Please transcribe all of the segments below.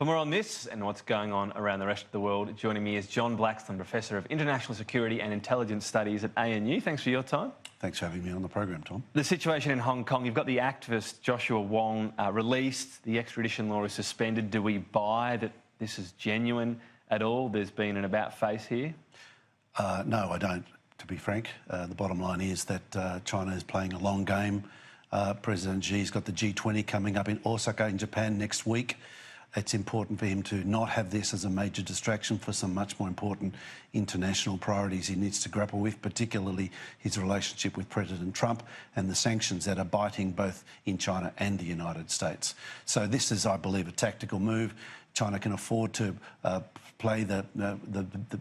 For more on this and what's going on around the rest of the world, joining me is John Blackstone, Professor of International Security and Intelligence Studies at ANU. Thanks for your time. Thanks for having me on the program, Tom. The situation in Hong Kong, you've got the activist Joshua Wong released, the extradition law is suspended. Do we buy that this is genuine at all? There's been an about-face here. No, I don't, to be frank. The bottom line is that China is playing a long game. President Xi's got the G20 coming up in Osaka in Japan next week. It's important for him to not have this as a major distraction for some much more important international priorities he needs to grapple with, particularly his relationship with President Trump and the sanctions that are biting both in China and the United States. So this is, I believe, a tactical move. China can afford to play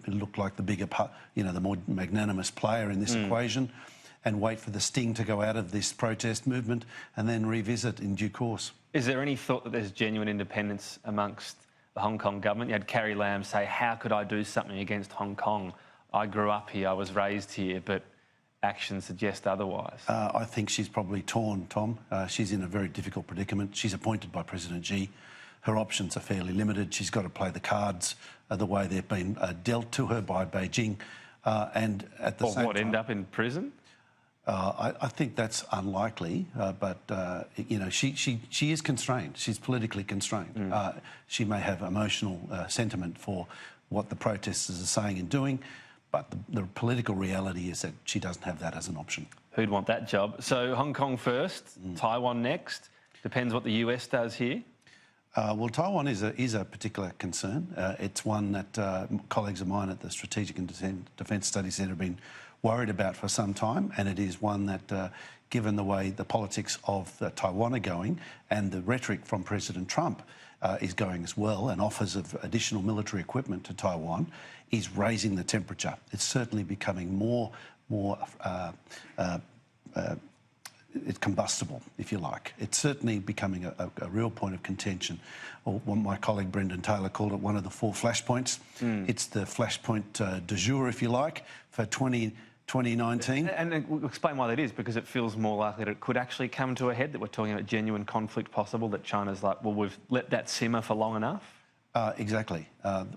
look like the bigger, the more magnanimous player in this equation, and wait for the sting to go out of this protest movement and then revisit in due course. Is there any thought that there's genuine independence amongst the Hong Kong government? You had Carrie Lam say, how could I do something against Hong Kong? I grew up here, I was raised here, but actions suggest otherwise. I think she's probably torn, Tom. She's in a very difficult predicament. She's appointed by President Xi. Her options are fairly limited. She's got to play the cards the way they've been dealt to her by Beijing. And at the same time... end up in prison? I think that's unlikely, but she is constrained. She's politically constrained. She may have emotional sentiment for what the protesters are saying and doing, but the political reality is that she doesn't have that as an option. Who'd want that job? So Hong Kong first, Taiwan next. Depends what the US does here. Well, Taiwan is a particular concern. It's one that colleagues of mine at the Strategic and Defence Studies Centre have been worried about for some time, and it is one that, given the way the politics of Taiwan are going and the rhetoric from President Trump is going as well, and offers of additional military equipment to Taiwan, is raising the temperature. It's certainly becoming more it's combustible, if you like. It's certainly becoming a real point of contention. Or what my colleague Brendan Taylor called it, one of the 4 flashpoints. It's the flashpoint du jour, if you like, for 2019. And we'll explain why that is, because it feels more likely that it could actually come to a head, that we're talking about genuine conflict possible, that China's like, well, we've let that simmer for long enough. Exactly.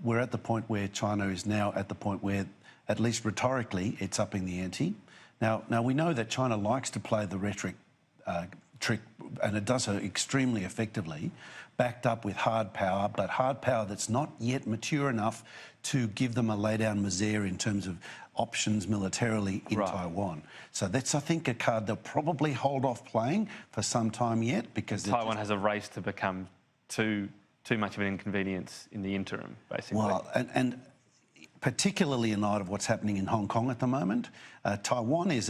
We're at the point where China is now at the point where, at least rhetorically, it's upping the ante. Now we know that China likes to play the rhetoric trick, and it does so extremely effectively, backed up with hard power, but hard power that's not yet mature enough to give them a lay-down misère in terms of options militarily in Taiwan. So that's, I think, a card they'll probably hold off playing for some time yet, because Taiwan has a race to become too much of an inconvenience in the interim, basically. Well, and particularly in light of what's happening in Hong Kong at the moment, Taiwan is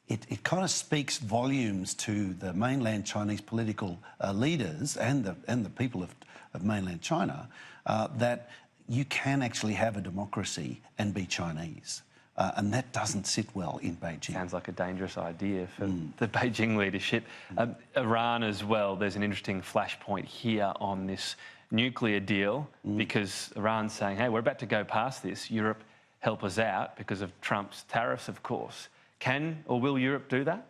it kind of speaks volumes to the mainland Chinese political leaders and the people of mainland China that you can actually have a democracy and be Chinese. And that doesn't sit well in Beijing. Sounds like a dangerous idea for the Beijing leadership. Iran as well, there's an interesting flashpoint here on this nuclear deal, because Iran's saying, hey, we're about to go past this. Europe, help us out, because of Trump's tariffs, of course. Can or will Europe do that?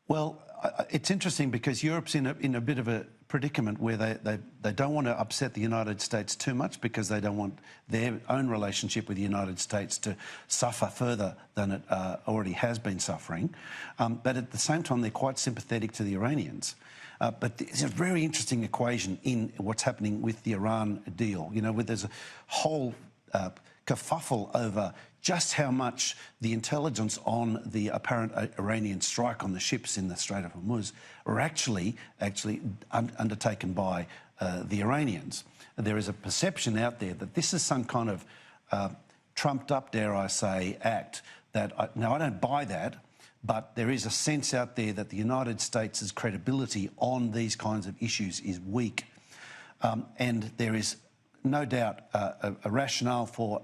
Well, it's interesting because Europe's in a bit of a predicament where they don't want to upset the United States too much, because they don't want their own relationship with the United States to suffer further than it already has been suffering. But at the same time, they're quite sympathetic to the Iranians. But there's a very interesting equation in what's happening with the Iran deal, where there's a whole kerfuffle over just how much the intelligence on the apparent Iranian strike on the ships in the Strait of Hormuz are actually undertaken by the Iranians. There is a perception out there that this is some kind of trumped up, dare I say, act that... Now, I don't buy that, but there is a sense out there that the United States' credibility on these kinds of issues is weak. And there is no doubt a rationale for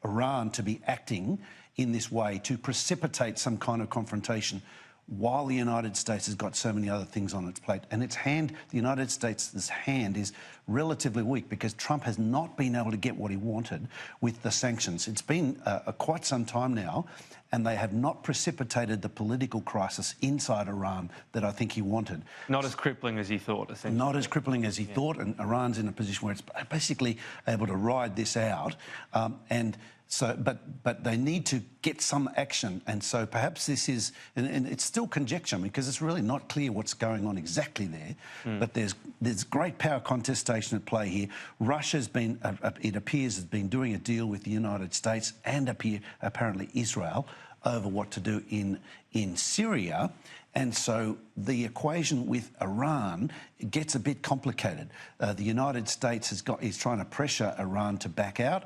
Iran to be acting in this way to precipitate some kind of confrontation while the United States has got so many other things on its plate. And the United States' hand is relatively weak because Trump has not been able to get what he wanted with the sanctions. It's been quite some time now, and they have not precipitated the political crisis inside Iran that I think he wanted. Not as crippling as he thought, essentially. Not as crippling as he thought, and Iran's in a position where it's basically able to ride this out. But they need to get some action, and so perhaps this is, and it's still conjecture because it's really not clear what's going on exactly there. But there's great power contestation at play here. Russia's been, it appears, has been doing a deal with the United States and apparently Israel over what to do in Syria. And so the equation with Iran gets a bit complicated. The United States is trying to pressure Iran to back out.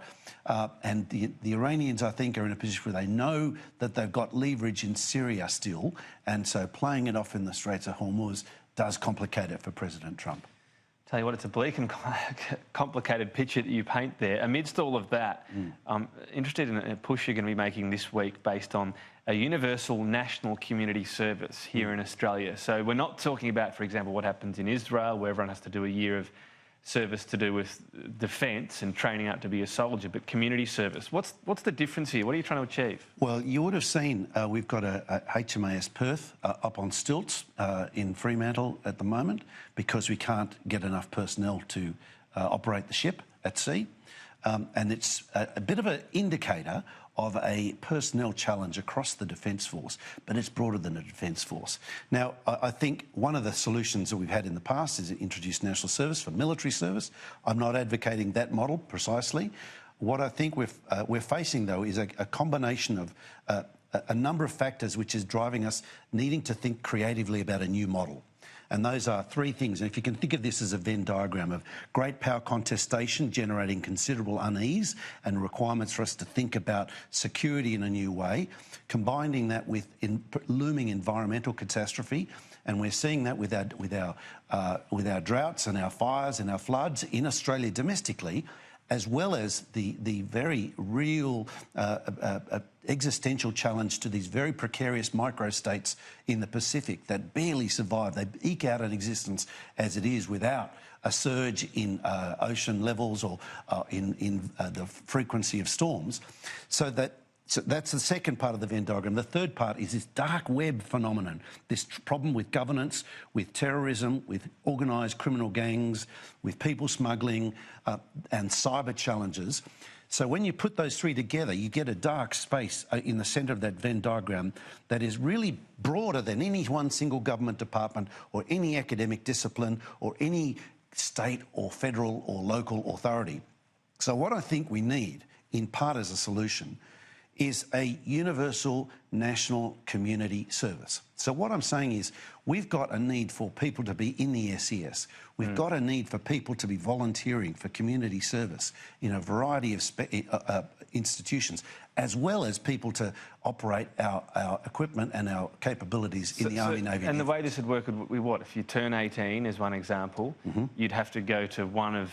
And the Iranians, I think, are in a position where they know that they've got leverage in Syria still. And so playing it off in the Straits of Hormuz does complicate it for President Trump. Tell you what, it's a bleak and complicated picture that you paint there. Amidst all of that, I'm interested in a push you're going to be making this week based on a universal national community service here in Australia. So we're not talking about, for example, what happens in Israel, where everyone has to do a year of service to do with defence and training out to be a soldier, but community service. What's the difference here? What are you trying to achieve? Well, you would have seen we've got a HMAS Perth up on stilts in Fremantle at the moment because we can't get enough personnel to operate the ship at sea. And it's a bit of an indicator of a personnel challenge across the Defence Force, but it's broader than a Defence Force. Now, I think one of the solutions that we've had in the past is to introduce national service for military service. I'm not advocating that model precisely. What I think we're facing, though, is a combination of a number of factors which is driving us needing to think creatively about a new model. And those are three things. And if you can think of this as a Venn diagram of great power contestation generating considerable unease and requirements for us to think about security in a new way, combining that with looming environmental catastrophe, and we're seeing that with our droughts and our fires and our floods in Australia domestically, as well as the very real existential challenge to these very precarious microstates in the Pacific that barely survive. They eke out an existence as it is without a surge in ocean levels or in the frequency of storms. So that's the second part of the Venn diagram. The third part is this dark web phenomenon, this problem with governance, with terrorism, with organised criminal gangs, with people smuggling and cyber challenges. So when you put those three together, you get a dark space in the centre of that Venn diagram that is really broader than any one single government department or any academic discipline or any state or federal or local authority. So what I think we need, in part as a solution, is a universal national community service. So what I'm saying is we've got a need for people to be in the SES. We've got a need for people to be volunteering for community service in a variety of institutions, as well as people to operate our equipment and our capabilities in the Army, Navy. And the way this would work would be what? If you turn 18, as one example, you'd have to go to one of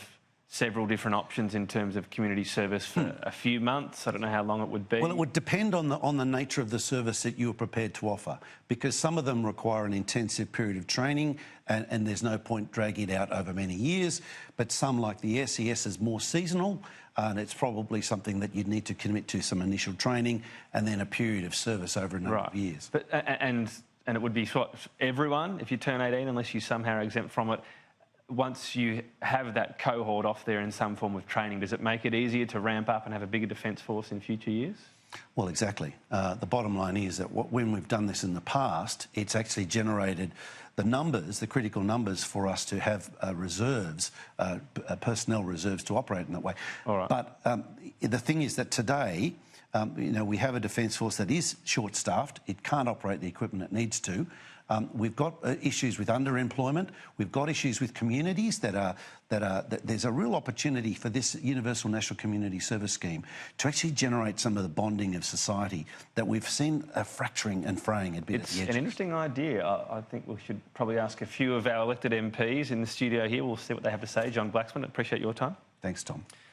several different options in terms of community service for a few months. I don't know how long it would be. Well, it would depend on the nature of the service that you're prepared to offer, because some of them require an intensive period of training and there's no point dragging it out over many years. But some, like the SES, is more seasonal, and it's probably something that you'd need to commit to some initial training and then a period of service over a number of years. But, and it would be what, everyone, if you turn 18, unless you somehow are exempt from it. Once you have that cohort off there in some form of training, does it make it easier to ramp up and have a bigger defence force in future years? Well, exactly. The bottom line is that when we've done this in the past, it's actually generated the numbers, the critical numbers for us to have reserves, personnel reserves to operate in that way. All right. But the thing is that today, we have a defence force that is short-staffed. It can't operate the equipment it needs to. We've got issues with underemployment. We've got issues with communities that there's a real opportunity for this Universal National Community Service Scheme to actually generate some of the bonding of society that we've seen fracturing and fraying a bit at the edges. It's an interesting idea. I think we should probably ask a few of our elected MPs in the studio here. We'll see what they have to say. John Blacksman, appreciate your time. Thanks, Tom.